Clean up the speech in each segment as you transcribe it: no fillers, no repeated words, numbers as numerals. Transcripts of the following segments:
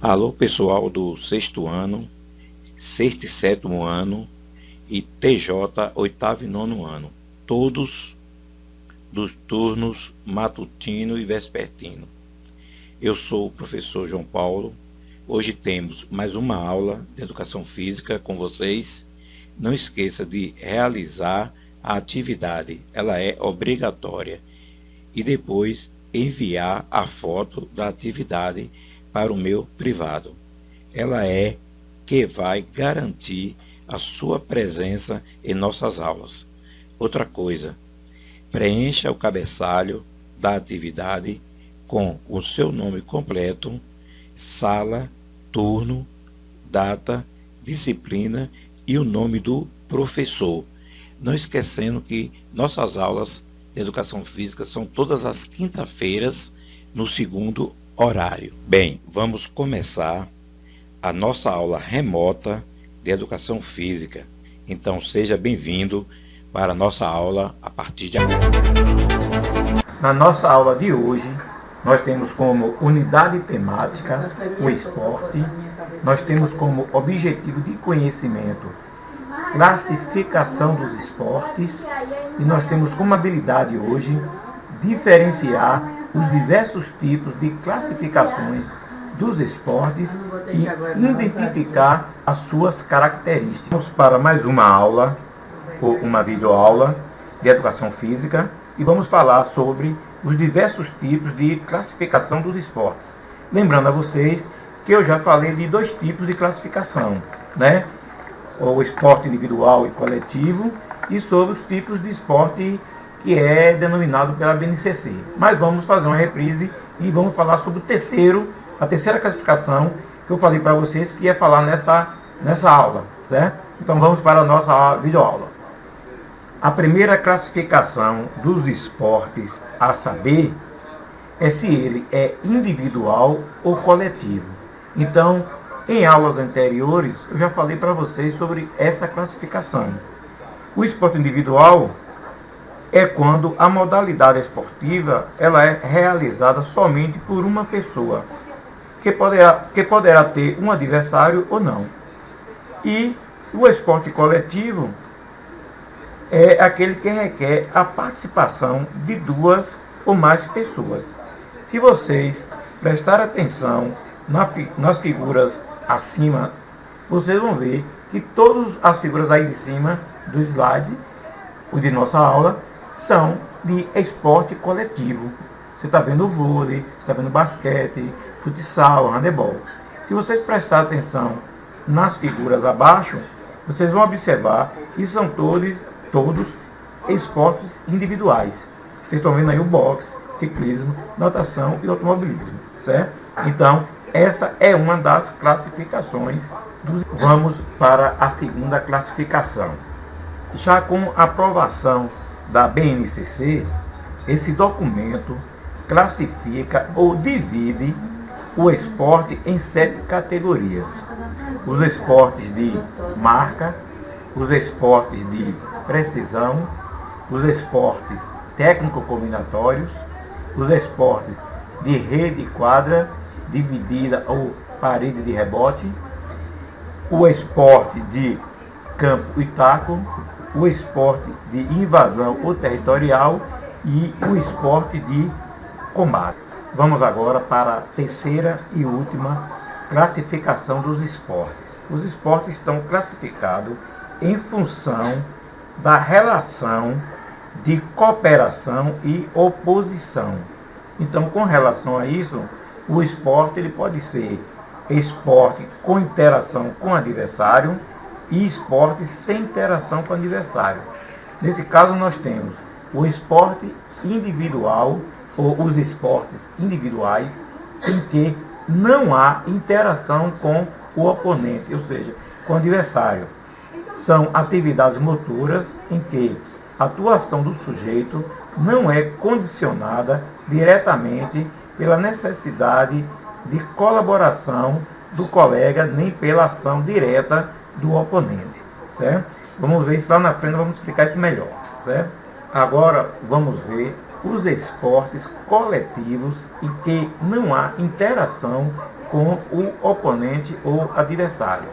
Alô pessoal do sexto ano, sexto e sétimo ano e TJ oitavo e nono ano, todos dos turnos matutino e vespertino. Eu sou o professor João Paulo. Hoje temos mais uma aula de Educação Física com vocês. Não esqueça de realizar a atividade, ela é obrigatória, e depois enviar a foto da atividade para o meu privado. Ela é que vai garantir a sua presença em nossas aulas. Outra coisa, preencha o cabeçalho da atividade com o seu nome completo, sala, turno, data, disciplina e o nome do professor. Não esquecendo que nossas aulas de Educação Física são todas as quinta-feiras no segundo horário. Bem, vamos começar a nossa aula remota de Educação Física. Então seja bem-vindo para a nossa aula a partir de agora. Na nossa aula de hoje, nós temos como unidade temática o esporte, nós temos como objetivo de conhecimento classificação dos esportes e nós temos como habilidade hoje diferenciar os diversos tipos de classificações dos esportes e identificar as suas características. Vamos para mais uma aula, ou uma videoaula de Educação Física, e vamos falar sobre os diversos tipos de classificação dos esportes. Lembrando a vocês que eu já falei de dois tipos de classificação, né? O esporte individual e coletivo, e sobre os tipos de esporte que é denominado pela BNCC. Mas vamos fazer uma reprise e vamos falar sobre a terceira classificação que eu falei para vocês que ia falar nessa aula, certo? Então vamos para a nossa videoaula. A primeira classificação dos esportes a saber é se ele é individual ou coletivo. Então, em aulas anteriores, eu já falei para vocês sobre essa classificação. O esporte individual é quando a modalidade esportiva ela é realizada somente por uma pessoa, que poderá ter um adversário ou não. E o esporte coletivo é aquele que requer a participação de duas ou mais pessoas. Se vocês prestarem atenção nas figuras acima, vocês vão ver que todas as figuras aí de cima do slide, o de nossa aula, são de esporte coletivo. Você está vendo vôlei, você está vendo basquete, futsal, handebol. Se vocês prestarem atenção nas figuras abaixo, vocês vão observar que são todos esportes individuais. Vocês estão vendo aí o boxe, ciclismo, natação e automobilismo, certo? Então, essa é uma das classificações. Vamos para a segunda classificação. Já com a aprovação da BNCC, esse documento classifica ou divide o esporte em 7 categorias. Os esportes de marca, os esportes de precisão, os esportes técnico-combinatórios, os esportes de rede e quadra, dividida ou parede de rebote, o esporte de campo e taco, o esporte de invasão ou territorial e o esporte de combate. Vamos agora para a terceira e última classificação dos esportes. Os esportes estão classificados em função da relação de cooperação e oposição. Então, com relação a isso, o esporte ele pode ser esporte com interação com o adversário e esporte sem interação com o adversário. Nesse caso, nós temos o esporte individual ou os esportes individuais em que não há interação com o oponente, ou seja, com o adversário. São atividades motoras em que a atuação do sujeito não é condicionada diretamente pela necessidade de colaboração do colega, nem pela ação direta do oponente, certo? Vamos ver isso lá na frente, vamos explicar isso melhor, certo? Agora vamos ver os esportes coletivos em que não há interação com o oponente ou adversário.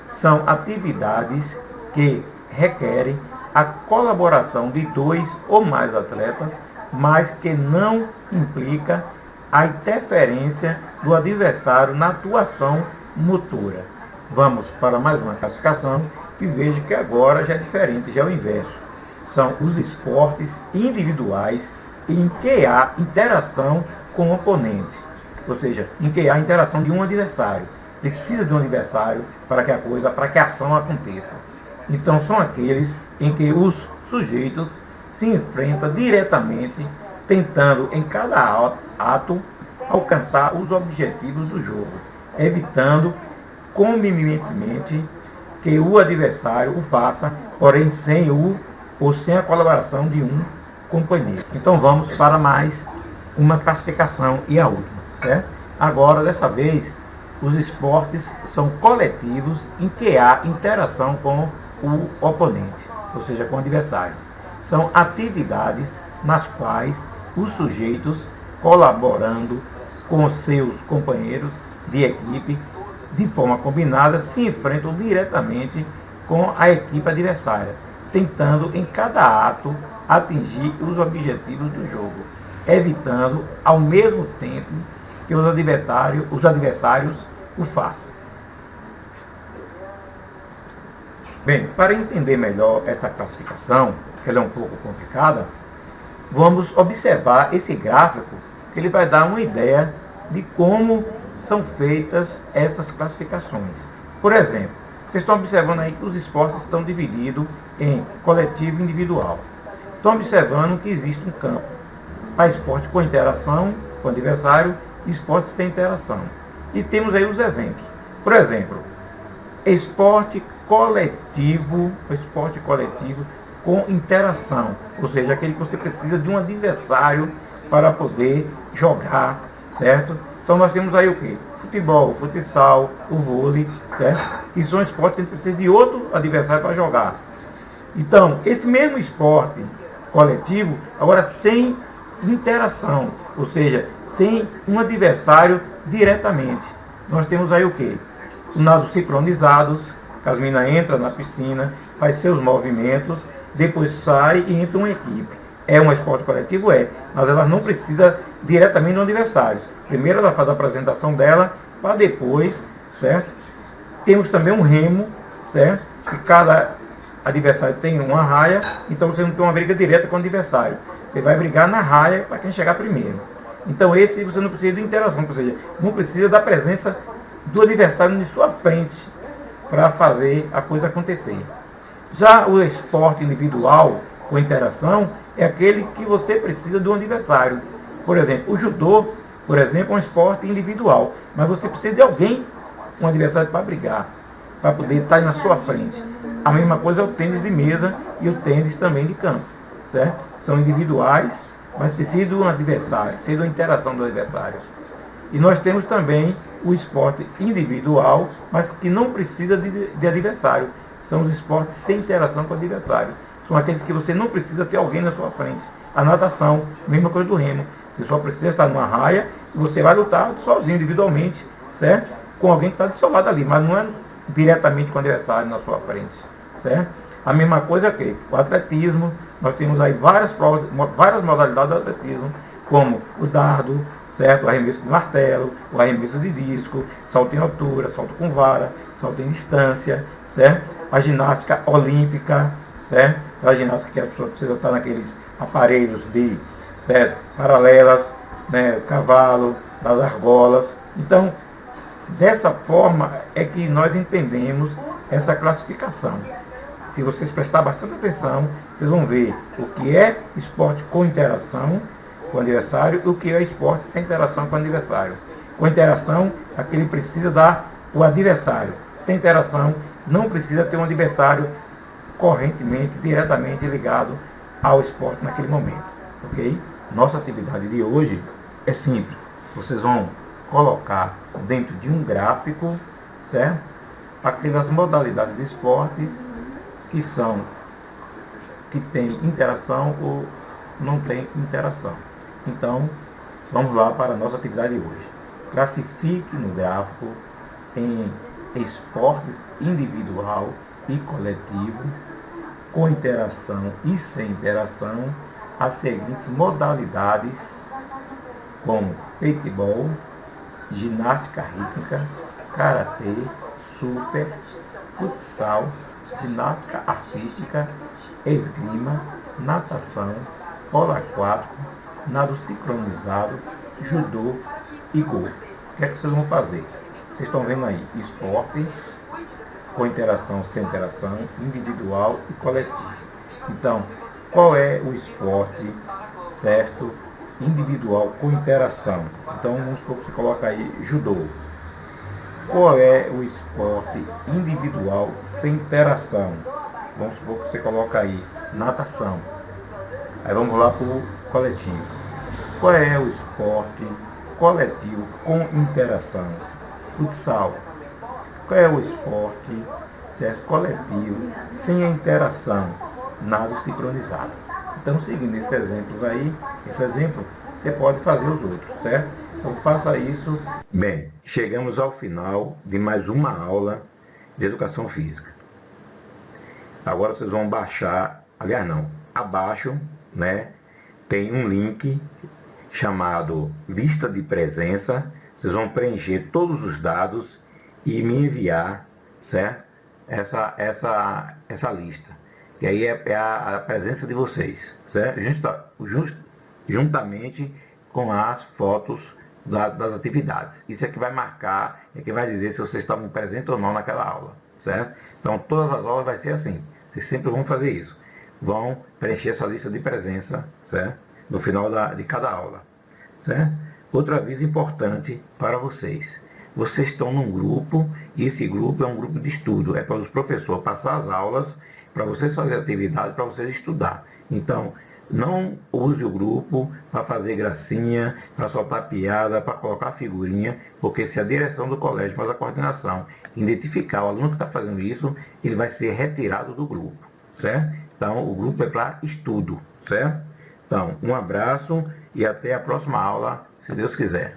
São atividades que requerem a colaboração de 2 ou mais atletas, mas que não implica a interferência do adversário na atuação motora. Vamos para mais uma classificação e veja que agora já é diferente, já é o inverso. São os esportes individuais em que há interação com o oponente, ou seja, em que há interação de um adversário. Precisa de um adversário para que a ação aconteça. Então são aqueles em que os sujeitos se enfrentam diretamente, tentando em cada ato alcançar os objetivos do jogo, evitando convenientemente que o adversário o faça, porém sem a colaboração de um companheiro. Então vamos para mais uma classificação e a última, certo? Agora, dessa vez, os esportes são coletivos em que há interação com o oponente, ou seja, com o adversário. São atividades nas quais os sujeitos, colaborando com seus companheiros de equipe, de forma combinada, se enfrentam diretamente com a equipe adversária, tentando em cada ato atingir os objetivos do jogo, evitando ao mesmo tempo que os adversários o façam. Bem, para entender melhor essa classificação, que ela é um pouco complicada, vamos observar esse gráfico, que ele vai dar uma ideia de como são feitas essas classificações. Por exemplo, vocês estão observando aí que os esportes estão divididos em coletivo e individual. Estão observando que existe um campo para esporte com interação com o adversário e esportes sem interação. E temos aí os exemplos. Por exemplo, esporte coletivo com interação, ou seja, aquele que você precisa de um adversário para poder jogar, certo? Então nós temos aí o quê? Futebol, o futsal, o vôlei, certo? Que são esportes que a gente precisa de outro adversário para jogar. Então, esse mesmo esporte coletivo, agora sem interação, ou seja, sem um adversário diretamente. Nós temos aí o quê? O nado sincronizados, que as meninas entram na piscina, faz seus movimentos, depois sai e entra uma equipe. É um esporte coletivo? É, mas ela não precisa diretamente do adversário. Primeiro ela faz a apresentação dela, para depois, certo? Temos também um remo, certo? Que cada adversário tem uma raia, então você não tem uma briga direta com o adversário. Você vai brigar na raia para quem chegar primeiro. Então esse você não precisa de interação, ou seja, não precisa da presença do adversário em sua frente para fazer a coisa acontecer. Já o esporte individual com interação é aquele que você precisa de um adversário. Por exemplo, o judô, por exemplo, é um esporte individual, mas você precisa de alguém, um adversário para brigar, para poder estar na sua frente. A mesma coisa é o tênis de mesa e o tênis também de campo, certo? São individuais, mas precisa de um adversário, precisa de uma interação do adversário. E nós temos também o esporte individual, mas que não precisa de adversário. São os esportes sem interação com o adversário. São aqueles que você não precisa ter alguém na sua frente. A natação, mesma coisa do remo. Você só precisa estar numa raia e você vai lutar sozinho, individualmente, certo? Com alguém que está do seu lado ali, mas não é diretamente com o adversário na sua frente, certo? A mesma coisa que o atletismo, nós temos aí várias modalidades do atletismo, como o dardo, certo? O arremesso de martelo, o arremesso de disco, salto em altura, salto com vara, salto em distância, certo? A ginástica olímpica, certo? A ginástica que a pessoa precisa estar naqueles aparelhos de, certo? Paralelas, né? Cavalo, das argolas. Então, dessa forma é que nós entendemos essa classificação. Se vocês prestarem bastante atenção, vocês vão ver o que é esporte com interação com o adversário e o que é esporte sem interação com o adversário. Com interação, aquele precisa dar o adversário. Sem interação, não precisa ter um adversário correntemente, diretamente ligado ao esporte naquele momento. Ok? Nossa atividade de hoje é simples. Vocês vão colocar dentro de um gráfico, certo? Aquelas modalidades de esportes que têm interação ou não tem interação. Então, vamos lá para a nossa atividade de hoje. Classifique no gráfico em esportes individual e coletivo, com interação e sem interação, as seguintes modalidades, como paintball, ginástica rítmica, karatê, surfer, futsal, ginástica artística, esgrima, natação, polo aquático, nado sincronizado, judô e golfe. O que é que vocês vão fazer? Vocês estão vendo aí, esporte, com interação, sem interação, individual e coletivo. Então, qual é o esporte, certo, individual com interação? Então, vamos supor que você coloca aí judô. Qual é o esporte individual sem interação? Vamos supor que você coloca aí natação. Aí vamos lá para o coletivo. Qual é o esporte coletivo com interação? Futsal. Qual é o esporte, certo, coletivo sem a interação? Nado sincronizado. Então, seguindo esses exemplos aí, esse exemplo, você pode fazer os outros, certo? Então, faça isso. Bem, chegamos ao final de mais uma aula de Educação Física. Agora vocês vão baixar, aliás não, abaixo, né, tem um link chamado Lista de Presença. Vocês vão preencher todos os dados e me enviar, certo? Essa lista. Que aí é a presença de vocês, certo? Juntamente com as fotos das atividades. Isso é que vai marcar, é que vai dizer se vocês estavam presentes ou não naquela aula, certo? Então, todas as aulas vai ser assim. Vocês sempre vão fazer isso. Vão preencher essa lista de presença, certo? No final de cada aula, certo? Outro aviso importante para vocês. Vocês estão num grupo, e esse grupo é um grupo de estudo. É para os professores passar as aulas, para vocês fazerem atividade, para vocês estudar. Então, não use o grupo para fazer gracinha, para soltar piada, para colocar figurinha, porque se a direção do colégio faz a coordenação, identificar o aluno que está fazendo isso, ele vai ser retirado do grupo, certo? Então, o grupo é para estudo, certo? Então, um abraço e até a próxima aula, se Deus quiser.